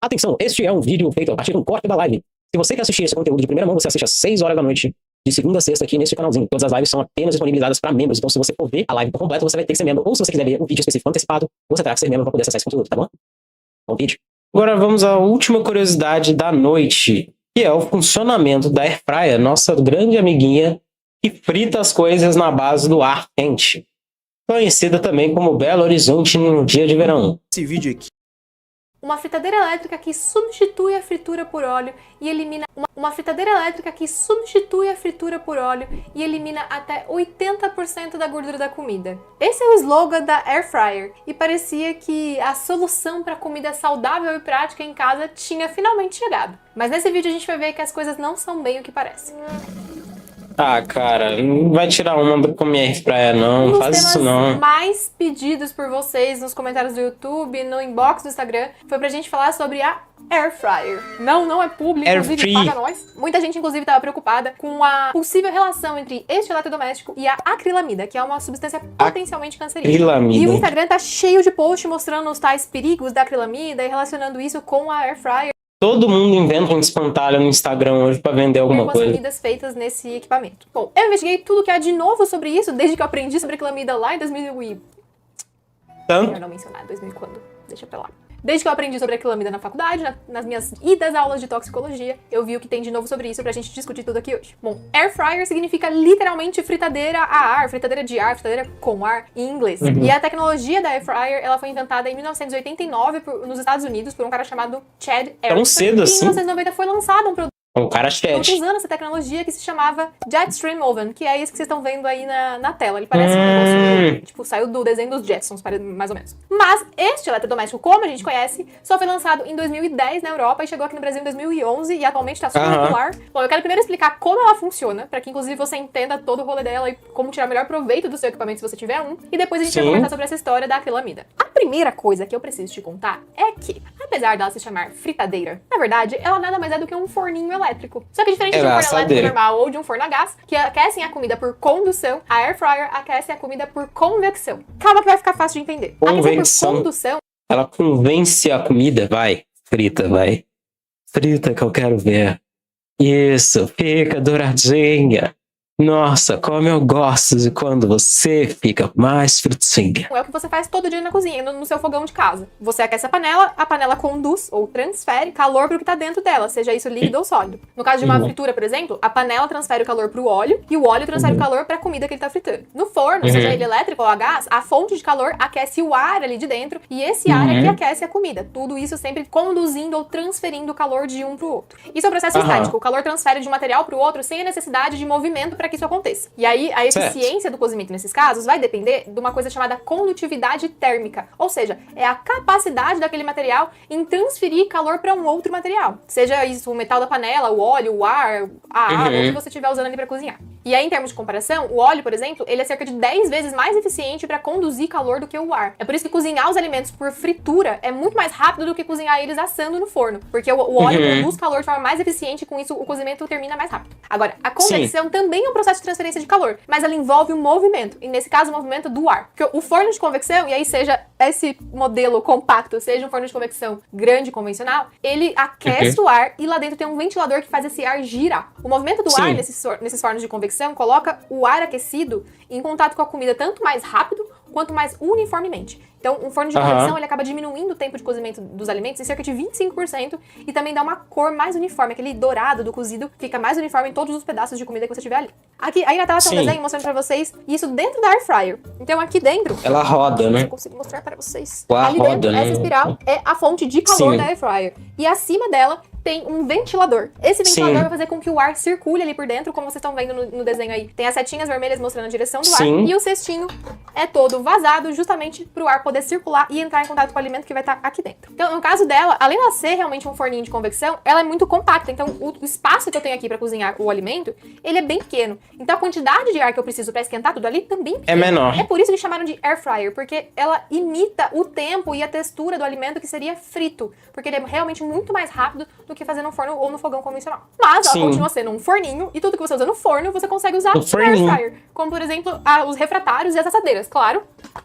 Atenção, este é um vídeo feito a partir de um corte da live. Se você quer assistir esse conteúdo de primeira mão, você assiste às 6 horas da noite, de segunda a sexta, aqui nesse canalzinho. Todas as lives são apenas disponibilizadas para membros, então se você for ver a live por completo, você vai ter que ser membro. Ou se você quiser ver um vídeo específico antecipado, você terá que ser membro para poder acessar esse conteúdo, tá bom? Bom vídeo. Agora vamos à última curiosidade da noite, que é o funcionamento da Airfryer, nossa grande amiguinha que frita as coisas na base do ar quente, conhecida também como Belo Horizonte no dia de verão. Esse vídeo aqui. Uma fritadeira elétrica que substitui a fritura por óleo e elimina até 80% da gordura da comida. Esse é o slogan da Air Fryer e parecia que a solução para comida saudável e prática em casa tinha finalmente chegado. Mas nesse vídeo a gente vai ver que as coisas não são bem o que parecem. Ah, cara, não vai tirar uma com minha Airfryer não, faz isso não. Os mais pedidos por vocês nos comentários do YouTube, no inbox do Instagram, foi pra gente falar sobre a Air Fryer. Não é público, inclusive paga nós. Muita gente, inclusive, estava preocupada com a possível relação entre este eletrodoméstico e a acrilamida, que é uma substância potencialmente cancerígena. E o Instagram tá cheio de posts mostrando os tais perigos da acrilamida e relacionando isso com a Air Fryer. Todo mundo inventa um espantalho no Instagram hoje pra vender alguma coisa. Com as comidas feitas nesse equipamento. Bom, eu investiguei tudo que há de novo sobre isso, desde que eu aprendi sobre acrilamida lá em 2000 e... Tanto? Melhor não mencionar, 2000 quando? Deixa pra lá. Desde que eu aprendi sobre acrilamida na faculdade, nas minhas idas aulas de toxicologia, eu vi o que tem de novo sobre isso pra gente discutir tudo aqui hoje. Bom, Air Fryer significa literalmente fritadeira a ar, fritadeira de ar, fritadeira com ar em inglês. E a tecnologia da Air Fryer, ela foi inventada em 1989 nos Estados Unidos por um cara chamado Chad Erickson. Tão cedo assim? E em 1990 foi lançado um produto o cara Chad usando essa tecnologia que se chamava Jetstream Oven, que é isso que vocês estão vendo aí na tela. Ele parece um negócio, tipo, saiu do desenho dos Jetsons, mais ou menos. Mas este eletrodoméstico, como a gente conhece, só foi lançado em 2010 na Europa e chegou aqui no Brasil em 2011 e atualmente está super popular. Bom, eu quero primeiro explicar como ela funciona, para que inclusive você entenda todo o rolê dela e como tirar melhor proveito do seu equipamento se você tiver um. E depois a gente vai conversar sobre essa história da acrilamida. A primeira coisa que eu preciso te contar é que, apesar dela se chamar fritadeira, na verdade, ela nada mais é do que um forninho elétrico. Só que diferente de um forno elétrico normal ou de um forno a gás, que aquecem a comida por condução, a Air Fryer aquece a comida por convecção. Calma que vai ficar fácil de entender. Convecção. A por condução... Ela convence a comida, vai. Frita, vai. Frita que eu quero ver. Isso, fica douradinha. Nossa, como eu gosto de quando você fica mais fritinha. É o que você faz todo dia na cozinha, no seu fogão de casa. Você aquece a panela conduz ou transfere calor pro que tá dentro dela, seja isso líquido ou sólido. No caso de uma fritura, por exemplo, a panela transfere o calor pro óleo e o óleo transfere o calor pra comida que ele tá fritando. No forno, seja ele elétrico ou a gás, a fonte de calor aquece o ar ali de dentro e esse ar é que aquece a comida. Tudo isso sempre conduzindo ou transferindo o calor de um pro outro. Isso é um processo estático. O calor transfere de um material pro outro sem a necessidade de movimento para que isso aconteça. E aí, a eficiência do cozimento nesses casos vai depender de uma coisa chamada condutividade térmica. Ou seja, é a capacidade daquele material em transferir calor para um outro material. Seja isso o metal da panela, o óleo, o ar, a água, o que você estiver usando ali para cozinhar. E aí, em termos de comparação, o óleo, por exemplo, ele é cerca de 10 vezes mais eficiente para conduzir calor do que o ar. É por isso que cozinhar os alimentos por fritura é muito mais rápido do que cozinhar eles assando no forno. Porque o óleo conduz calor de forma mais eficiente e com isso o cozimento termina mais rápido. Agora, a convecção também é um processo de transferência de calor, mas ela envolve um movimento, e nesse caso o movimento do ar. Porque o forno de convecção, e aí seja esse modelo compacto, seja um forno de convecção grande convencional, ele aquece o ar e lá dentro tem um ventilador que faz esse ar girar. O movimento do ar nesses fornos de convecção coloca o ar aquecido em contato com a comida tanto mais rápido quanto mais uniformemente. Então, um forno de convecção, ele acaba diminuindo o tempo de cozimento dos alimentos em cerca de 25% e também dá uma cor mais uniforme. Aquele dourado do cozido fica mais uniforme em todos os pedaços de comida que você tiver ali. Aqui, aí na tela tem um desenho mostrando pra vocês isso dentro da Air Fryer. Então, aqui dentro... Ela roda, né? Eu consigo mostrar para vocês. Ali dentro, essa espiral é a fonte de calor da Air Fryer. E acima dela tem um ventilador. Esse ventilador vai fazer com que o ar circule ali por dentro, como vocês estão vendo no desenho aí. Tem as setinhas vermelhas mostrando a direção do ar. E o cestinho é todo vazado justamente pro ar poder circular e entrar em contato com o alimento que vai estar aqui dentro. Então, no caso dela, além de ela ser realmente um forninho de convecção, ela é muito compacta. Então, o espaço que eu tenho aqui pra cozinhar o alimento, ele é bem pequeno. Então, a quantidade de ar que eu preciso pra esquentar tudo ali também é menor. É por isso que chamaram de Air Fryer, porque ela imita o tempo e a textura do alimento que seria frito. Porque ele é realmente muito mais rápido do que fazer no forno ou no fogão convencional. Mas ela Sim. continua sendo um forninho, e tudo que você usa no forno, você consegue usar No no air forninho. fryer. Como, por exemplo, os refratários e as assadeiras. Claro,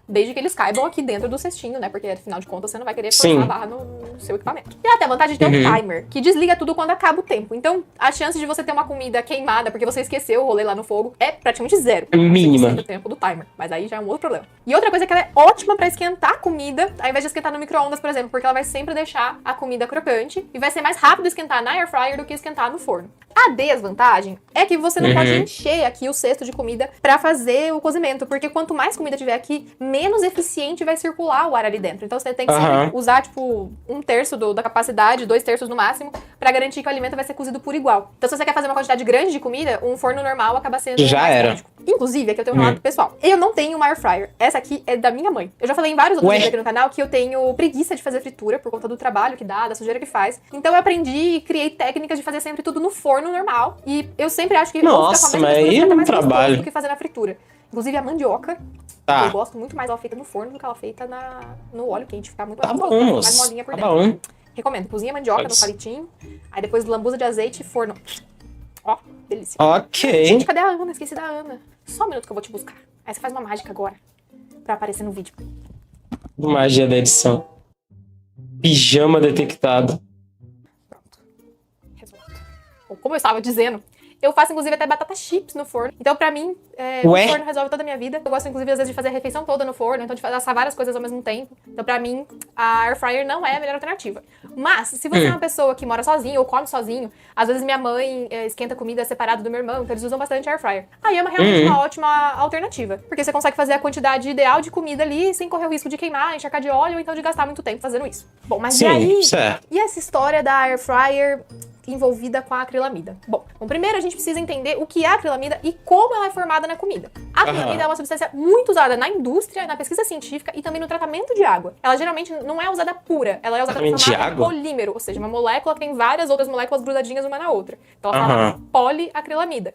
desde que eles caibam aqui dentro do cestinho, né? Porque, afinal de contas, você não vai querer forçar Sim. a barra no seu equipamento. E ela tem a vantagem de ter um timer, que desliga tudo quando acaba o tempo. Então, a chance de você ter uma comida queimada porque você esqueceu o rolê lá no fogo é praticamente zero. Mínima. O tempo do timer. Mas aí já é um outro problema. E outra coisa é que ela é ótima pra esquentar a comida, ao invés de esquentar no micro-ondas, por exemplo, porque ela vai sempre deixar a comida crocante e vai ser mais rápido esquentar na air fryer do que esquentar no forno. A desvantagem é que você não pode encher aqui o cesto de comida pra fazer o cozimento, porque quanto mais comida tiver aqui, menos eficiente vai circular o ar ali dentro. Então você tem que sempre usar, tipo, 1/3 da capacidade, 2/3 no máximo, pra garantir que o alimento vai ser cozido por igual. Então se você quer fazer uma quantidade grande de comida, um forno normal acaba sendo Já mais era. prático. Inclusive, aqui eu tenho um relato pessoal. Eu não tenho uma air fryer. Essa aqui é da minha mãe. Eu já falei em vários outros vídeos aqui no canal que eu tenho preguiça de fazer fritura por conta do trabalho que dá, da sujeira que faz. Então eu aprendi e criei técnicas de fazer sempre tudo no forno normal. E eu sempre acho que Nossa, mas aí é um trabalho do que fazer na fritura. Inclusive a mandioca, Tá. eu gosto muito mais ela feita no forno do que ela feita no óleo quente. Ficar muito Tá mais, bom, mais moço. molinha por Tá dentro. bom. Recomendo. Cozinha a mandioca no palitinho. Aí depois lambuza de azeite e forno. Ó, delícia. Ok. Gente, cadê a Ana? Esqueci da Ana. Só um minuto que eu vou te buscar. Aí você faz uma mágica agora. Pra aparecer no vídeo. Magia da edição. Pijama detectado. Pronto. Resolvido. Bom, como eu estava dizendo, eu faço, inclusive, até batata chips no forno. Então, pra mim, o Ué? forno resolve toda a minha vida. Eu gosto, inclusive, às vezes, de fazer a refeição toda no forno. Então, de assar várias coisas ao mesmo tempo. Então, pra mim, a air fryer não é a melhor alternativa. Mas, se você é uma pessoa que mora sozinho ou come sozinho, às vezes minha mãe esquenta comida separado do meu irmão, então eles usam bastante air fryer. Aí é realmente uma ótima alternativa. Porque você consegue fazer a quantidade ideal de comida ali sem correr o risco de queimar, encharcar de óleo ou então de gastar muito tempo fazendo isso. Bom, mas e aí? Certo. E essa história da air fryer envolvida com a acrilamida? Bom, primeiro a gente precisa entender o que é a acrilamida e como ela é formada na comida. A acrilamida é uma substância muito usada na indústria, na pesquisa científica e também no tratamento de água. Ela geralmente não é usada pura, ela é usada para formar um polímero, ou seja, uma molécula que tem várias outras moléculas grudadinhas uma na outra. Então ela fala poliacrilamida.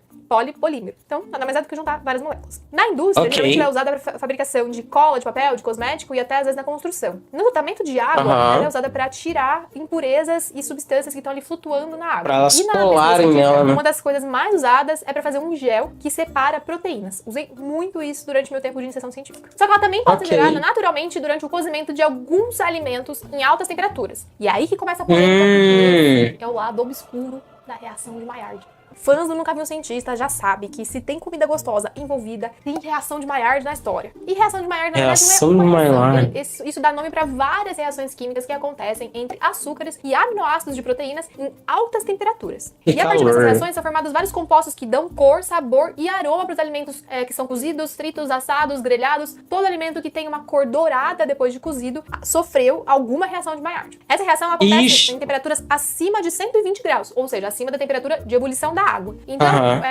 Polímero. Então, nada mais é do que juntar várias moléculas. Na indústria, geralmente ela é usada para fabricação de cola, de papel, de cosmético e até às vezes na construção. No tratamento de água, ela é usada para tirar impurezas e substâncias que estão ali flutuando na água. Pra elas e na colarem nela, né? uma das coisas mais usadas é para fazer um gel que separa proteínas. Usei muito isso durante meu tempo de iniciação científica. Só que ela também pode ser gerada naturalmente durante o cozimento de alguns alimentos em altas temperaturas. E aí que começa a polêmica, porque é o lado obscuro da reação de Maillard. Fãs do Nunca Vi um Cientista já sabem que se tem comida gostosa envolvida, tem reação de Maillard na história. E reação de Maillard, na verdade, não é uma reação. Isso dá nome para várias reações químicas que acontecem entre açúcares e aminoácidos de proteínas em altas temperaturas. E a partir dessas reações são formados vários compostos que dão cor, sabor e aroma para os alimentos que são cozidos, fritos, assados, grelhados. Todo alimento que tem uma cor dourada depois de cozido sofreu alguma reação de Maillard. Essa reação acontece em temperaturas acima de 120 graus, ou seja, acima da temperatura de ebulição da água. Então,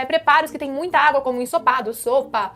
preparos que tem muita água, como ensopado, sopa,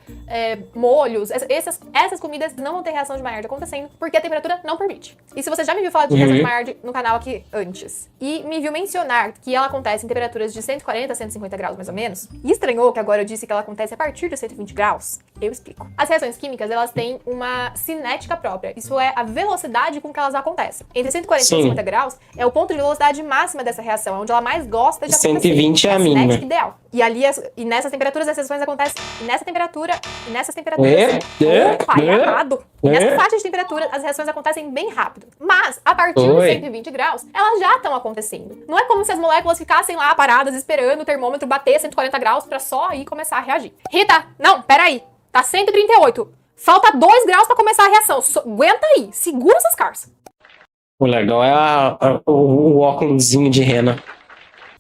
molhos, essas comidas não vão ter reação de Maillard acontecendo, porque a temperatura não permite. E se você já me viu falar de reação de Maillard no canal aqui antes, e me viu mencionar que ela acontece em temperaturas de 140 a 150 graus, mais ou menos, e estranhou que agora eu disse que ela acontece a partir de 120 graus, eu explico. As reações químicas, elas têm uma cinética própria, isso é a velocidade com que elas acontecem. Entre 140 e 150 graus é o ponto de velocidade máxima dessa reação, onde ela mais gosta de acontecer. 120 é a mínima. Ideal. E ali, e nessas temperaturas, as reações acontecem nessa temperatura, e nessas temperaturas... errado. Nessa faixa de temperatura, as reações acontecem bem rápido. Mas, a partir de 120 graus, elas já estão acontecendo. Não é como se as moléculas ficassem lá paradas, esperando o termômetro bater 140 graus pra só aí começar a reagir. Rita, não, peraí. Tá 138. Falta 2 graus pra começar a reação. Aguenta aí. Segura essas carças. O legal é o óculosinho de rena.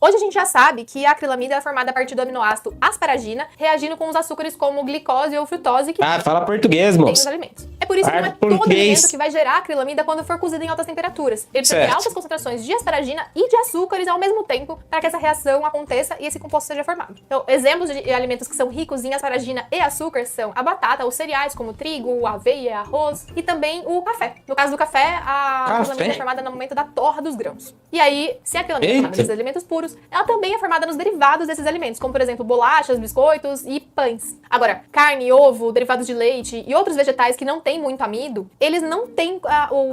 Hoje a gente já sabe que a acrilamida é formada a partir do aminoácido asparagina, reagindo com os açúcares como glicose ou frutose que fala português, tem moço. nos alimentos. É por isso que não é todo alimento que vai gerar acrilamida quando for cozido em altas temperaturas. Ele precisa ter altas concentrações de asparagina e de açúcares ao mesmo tempo para que essa reação aconteça e esse composto seja formado. Então, exemplos de alimentos que são ricos em asparagina e açúcar são a batata, os cereais como trigo, aveia, arroz e também o café. No caso do café, a acrilamida é formada no momento da torra dos grãos. E aí, se a acrilamida é formada nesses alimentos puros, ela também é formada nos derivados desses alimentos, como por exemplo bolachas, biscoitos e pães. Agora, carne, ovo, derivados de leite e outros vegetais que não têm tem muito amido, eles não têm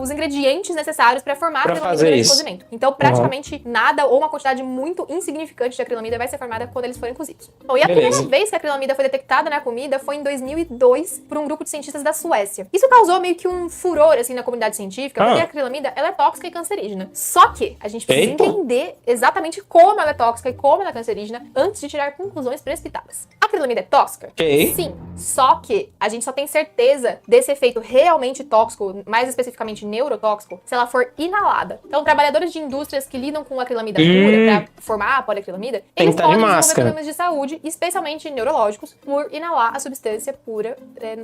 os ingredientes necessários para formar Pra acrilamida fazer durante o isso. cozimento. Então, praticamente nada ou uma quantidade muito insignificante de acrilamida vai ser formada quando eles forem cozidos. Bom, e a Beleza. primeira vez que a acrilamida foi detectada na comida foi em 2002 por um grupo de cientistas da Suécia. Isso causou meio que um furor, assim, na comunidade científica, porque a acrilamida, ela é tóxica e cancerígena. Só que a gente precisa entender exatamente como ela é tóxica e como ela é cancerígena antes de tirar conclusões precipitadas. A acrilamida é tóxica? Ok. Sim. Só que a gente só tem certeza desse efeito realmente tóxico, mais especificamente neurotóxico, se ela for inalada. Então, trabalhadores de indústrias que lidam com acrilamida pura pra formar a poliacrilamida, Tem eles que tá de podem desenvolver máscara. problemas de saúde, especialmente neurológicos, por inalar a substância pura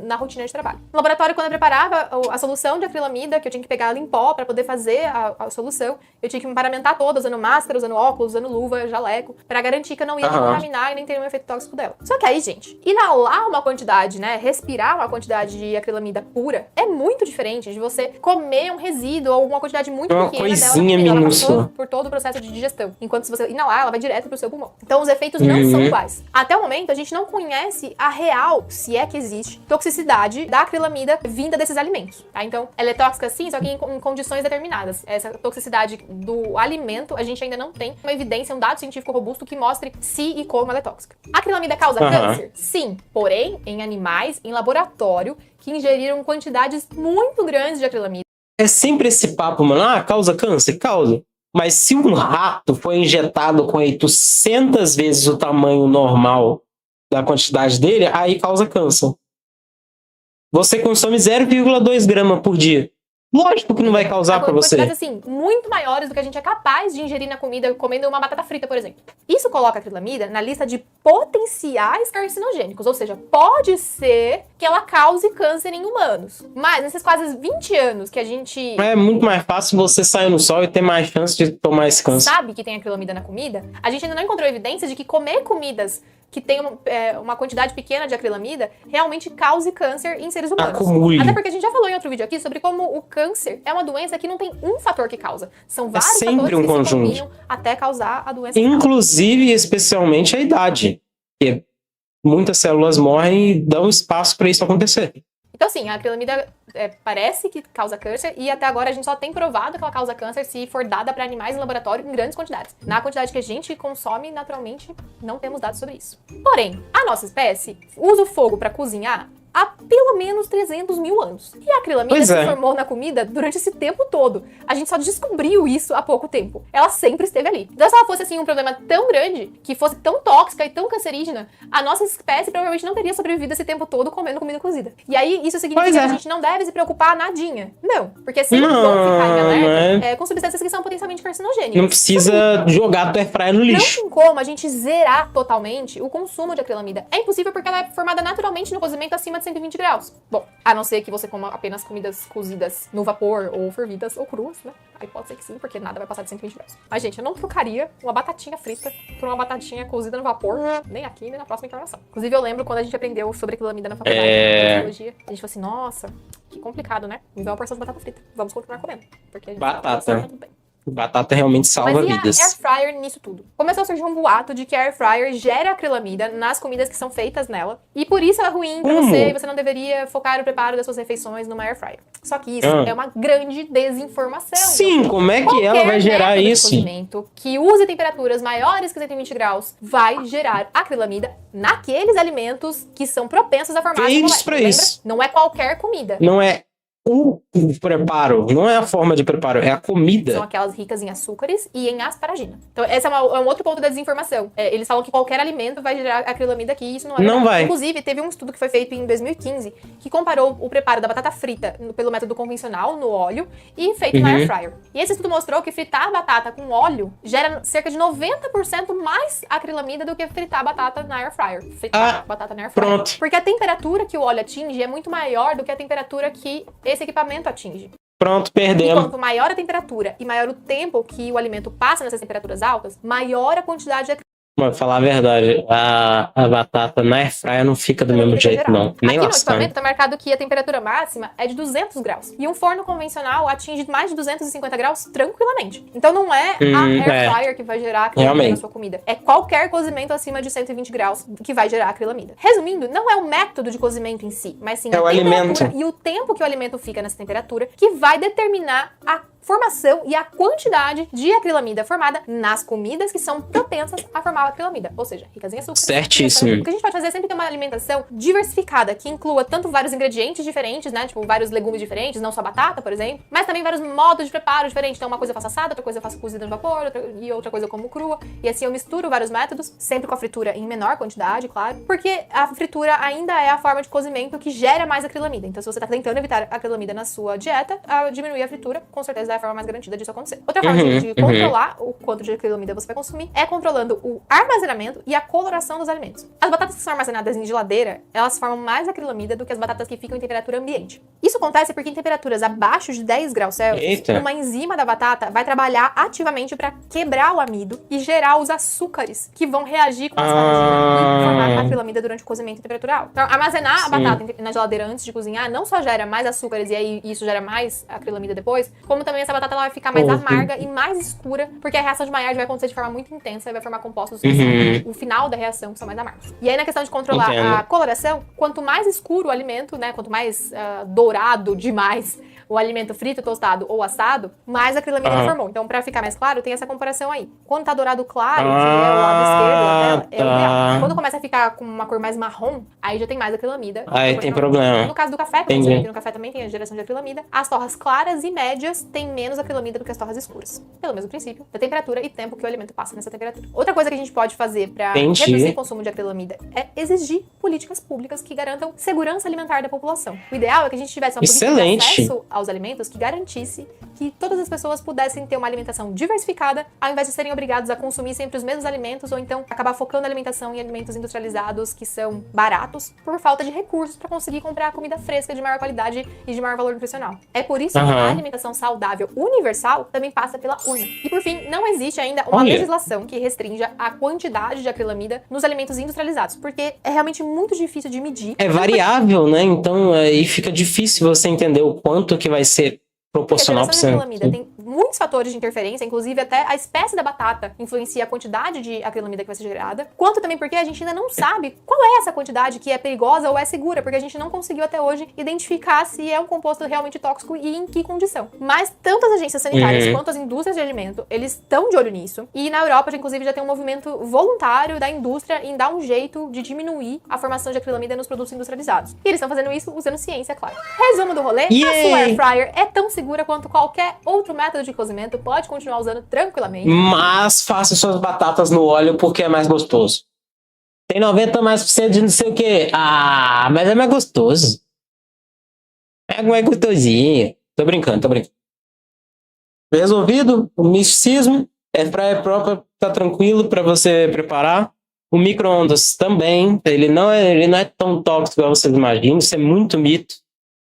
na rotina de trabalho. No laboratório, quando eu preparava a solução de acrilamida, que eu tinha que pegar ela em pó para poder fazer a solução, eu tinha que me paramentar toda, usando máscara, usando óculos, usando luva, jaleco, para garantir que eu não ia contaminar e nem ter um efeito tóxico dela. Só que aí, gente, inalar uma quantidade, né, respirar uma quantidade de acrilamida pura é muito diferente de você comer um resíduo ou uma quantidade muito Uma pequena coisinha dela na comida. Ela minúscula. passou por todo o processo de digestão. Enquanto se você inalar, ela vai direto pro seu pulmão. Então os efeitos não são iguais. Até o momento, a gente não conhece a real, se é que existe, toxicidade da acrilamida vinda desses alimentos, tá? Então, ela é tóxica sim, só que em condições determinadas. Essa toxicidade do alimento, a gente ainda não tem uma evidência, um dado científico robusto que mostre se e como ela é tóxica. A acrilamida causa câncer? Sim. Porém, em animais, em laboratório, que ingeriram quantidades muito grandes de acrilamida. É sempre esse papo, mano. Ah, causa câncer? Causa. Mas se um rato foi injetado com 800 vezes o tamanho normal da quantidade dele, aí causa câncer. Você consome 0,2 grama por dia. Lógico que não vai causar pra você. Quantidades, assim, muito maiores do que a gente é capaz de ingerir na comida, comendo uma batata frita, por exemplo. Isso coloca a acrilamida na lista de potenciais carcinogênicos, ou seja, pode ser que ela cause câncer em humanos. Mas nesses quase 20 anos que a gente É muito mais fácil você sair no sol e ter mais chance de tomar esse câncer. sabe que tem acrilamida na comida, a gente ainda não encontrou evidência de que comer comidas que tem uma quantidade pequena de acrilamida realmente cause câncer em seres humanos. Acumule. Até porque a gente já falou em outro vídeo aqui sobre como o câncer é uma doença que não tem um fator que causa. São vários sempre fatores um que conjunto. se combinam até causar a doença. Inclusive, especialmente a idade. Porque muitas células morrem e dão espaço para isso acontecer. Então, assim, a acrilamida parece que causa câncer e até agora a gente só tem provado que ela causa câncer se for dada para animais em laboratório em grandes quantidades. Na quantidade que a gente consome, naturalmente, não temos dados sobre isso. Porém, a nossa espécie usa o fogo para cozinhar há pelo menos 300 mil anos. E a acrilamida se formou na comida durante esse tempo todo. A gente só descobriu isso há pouco tempo. Ela sempre esteve ali. Então, se ela fosse, assim, um problema tão grande, que fosse tão tóxica e tão cancerígena, a nossa espécie provavelmente não teria sobrevivido esse tempo todo comendo comida cozida. E aí, isso significa que a gente não deve se preocupar nadinha. Não. Porque sempre vão ficar em alerta com substâncias que são potencialmente carcinogênicas. Não precisa jogar a tua airfryer no lixo. Não tem como a gente zerar totalmente o consumo de acrilamida. É impossível porque ela é formada naturalmente no cozimento acima de 120 graus. Bom, a não ser que você coma apenas comidas cozidas no vapor ou fervidas ou cruas, né? Aí pode ser que sim, porque nada vai passar de 120 graus. Mas, gente, eu não trocaria uma batatinha frita por uma batatinha cozida no vapor, nem aqui, nem na próxima encarnação. Inclusive, eu lembro quando a gente aprendeu sobre acrilamida na faculdade de biologia, a gente falou assim, nossa, que complicado, né? Me dá uma porção de batata frita. Vamos continuar comendo. Porque a gente Batata. tá tudo bem. Batata realmente salva Mas e vidas. a air fryer nisso tudo? Começou a surgir um boato de que a air fryer gera acrilamida nas comidas que são feitas nela, e por isso ela é ruim pra você, e você não deveria focar o preparo das suas refeições numa air fryer. Só que isso é uma grande desinformação. Sim, como é que ela vai gerar isso? Qualquer cozimento que use temperaturas maiores que 120 graus vai gerar acrilamida naqueles alimentos que são propensos a formar feitos pra isso. Não é qualquer comida. Não é o preparo, não é a forma de preparo, é a comida. São aquelas ricas em açúcares e em asparagina. Então, esse é um outro ponto da desinformação. Eles falam que qualquer alimento vai gerar acrilamida aqui, e isso não é verdade. Não vai. Inclusive, teve um estudo que foi feito em 2015 que comparou o preparo da batata frita pelo método convencional, no óleo, e feito na air fryer. E esse estudo mostrou que fritar a batata com óleo gera cerca de 90% mais acrilamida do que fritar a batata na air fryer. Fritar a batata na air fryer. Pronto. Porque a temperatura que o óleo atinge é muito maior do que a temperatura que esse equipamento atinge. Pronto, E perdemos. quanto maior a temperatura e maior o tempo que o alimento passa nessas temperaturas altas, maior a quantidade de Mas falar a verdade, a batata na airfryer não fica do mesmo jeito, não. Nem Aqui no lascando. equipamento tá marcado que a temperatura máxima é de 200 graus. E um forno convencional atinge mais de 250 graus tranquilamente. Então não é a air fryer que vai gerar acrilamida na sua comida. É qualquer cozimento acima de 120 graus que vai gerar acrilamida. Resumindo, não é o método de cozimento em si, mas sim a temperatura e o tempo que o alimento fica nessa temperatura que vai determinar a formação e a quantidade de acrilamida formada nas comidas que são propensas a formar acrilamida, ou seja, ricas em açúcar. Certíssimo. O que a gente pode fazer é sempre ter uma alimentação diversificada, que inclua tanto vários ingredientes diferentes, né, tipo vários legumes diferentes, não só batata, por exemplo, mas também vários modos de preparo diferentes. Então uma coisa eu faço assada, outra coisa eu faço cozida no vapor, outra coisa eu como crua, e assim eu misturo vários métodos, sempre com a fritura em menor quantidade, claro, porque a fritura ainda é a forma de cozimento que gera mais acrilamida. Então se você tá tentando evitar a acrilamida na sua dieta, diminuir a fritura, com certeza é a forma mais garantida disso acontecer. Outra forma de controlar o quanto de acrilamida você vai consumir é controlando o armazenamento e a coloração dos alimentos. As batatas que são armazenadas em geladeira, elas formam mais acrilamida do que as batatas que ficam em temperatura ambiente. Isso acontece porque em temperaturas abaixo de 10 graus Celsius, uma enzima da batata vai trabalhar ativamente para quebrar o amido e gerar os açúcares que vão reagir com a asparagina e formar acrilamida durante o cozimento em temperatura alta. Então, armazenar a batata na geladeira antes de cozinhar não só gera mais açúcares e aí isso gera mais acrilamida depois, como também essa batata ela vai ficar mais amarga e mais escura, porque a reação de Maillard vai acontecer de forma muito intensa e vai formar compostos que são o final da reação, que são mais amargos. E aí na questão de controlar a coloração, quanto mais escuro o alimento, né, quanto mais dourado demais o alimento frito, tostado ou assado, mais acrilamida ele formou. Então, pra ficar mais claro, tem essa comparação aí. Quando tá dourado claro, que é o lado esquerdo da tela, é o ideal. Quando começa a ficar com uma cor mais marrom, aí já tem mais acrilamida. Aí tem problema. No caso do café, por exemplo, que no café também tem a geração de acrilamida, as torras claras e médias têm menos acrilamida do que as torras escuras. Pelo mesmo princípio, da temperatura e tempo que o alimento passa nessa temperatura. Outra coisa que a gente pode fazer pra reduzir o consumo de acrilamida é exigir políticas públicas que garantam segurança alimentar da população. O ideal é que a gente tivesse uma política de acesso aos alimentos que garantisse que todas as pessoas pudessem ter uma alimentação diversificada, ao invés de serem obrigados a consumir sempre os mesmos alimentos, ou então acabar focando a alimentação em alimentos industrializados que são baratos, por falta de recursos para conseguir comprar comida fresca de maior qualidade e de maior valor nutricional. É por isso que a alimentação saudável universal também passa pela urna. E por fim, não existe ainda uma legislação que restrinja a quantidade de acrilamida nos alimentos industrializados, porque é realmente muito difícil de medir. É variável, né? Então aí fica difícil você entender o quanto que vai ser proporcional para você. Tem muitos fatores de interferência, inclusive até a espécie da batata influencia a quantidade de acrilamida que vai ser gerada, quanto também porque a gente ainda não sabe qual é essa quantidade que é perigosa ou é segura, porque a gente não conseguiu até hoje identificar se é um composto realmente tóxico e em que condição. Mas tanto as agências sanitárias quanto as indústrias de alimento, eles estão de olho nisso. E na Europa, inclusive, já tem um movimento voluntário da indústria em dar um jeito de diminuir a formação de acrilamida nos produtos industrializados. E eles estão fazendo isso usando ciência, claro. Resumo do rolê, a sua air fryer é tão segura quanto qualquer outro método de cozimento, pode continuar usando tranquilamente. Mas faça suas batatas no óleo porque é mais gostoso. Tem 90 mais por cento de não sei o que. Ah, mas é mais gostoso. É mais gostosinho. Tô brincando. Resolvido o misticismo. É praia própria, tá tranquilo para você preparar. O micro-ondas também. Ele não é tão tóxico como vocês imaginam. Isso é muito mito.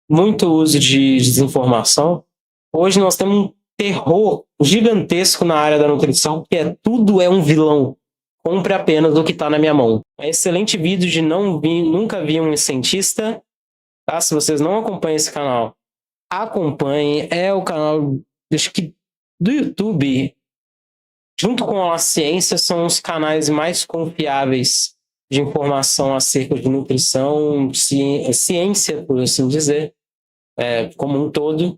Muito uso de desinformação. Hoje nós temos um terror gigantesco na área da nutrição, que tudo é um vilão. Compre apenas o que está na minha mão. É um excelente vídeo de nunca vi um cientista. Tá? Se vocês não acompanham esse canal, acompanhem. É o canal, acho que do YouTube, junto com a ciência, são os canais mais confiáveis de informação acerca de nutrição, ciência, por assim dizer. Como um todo.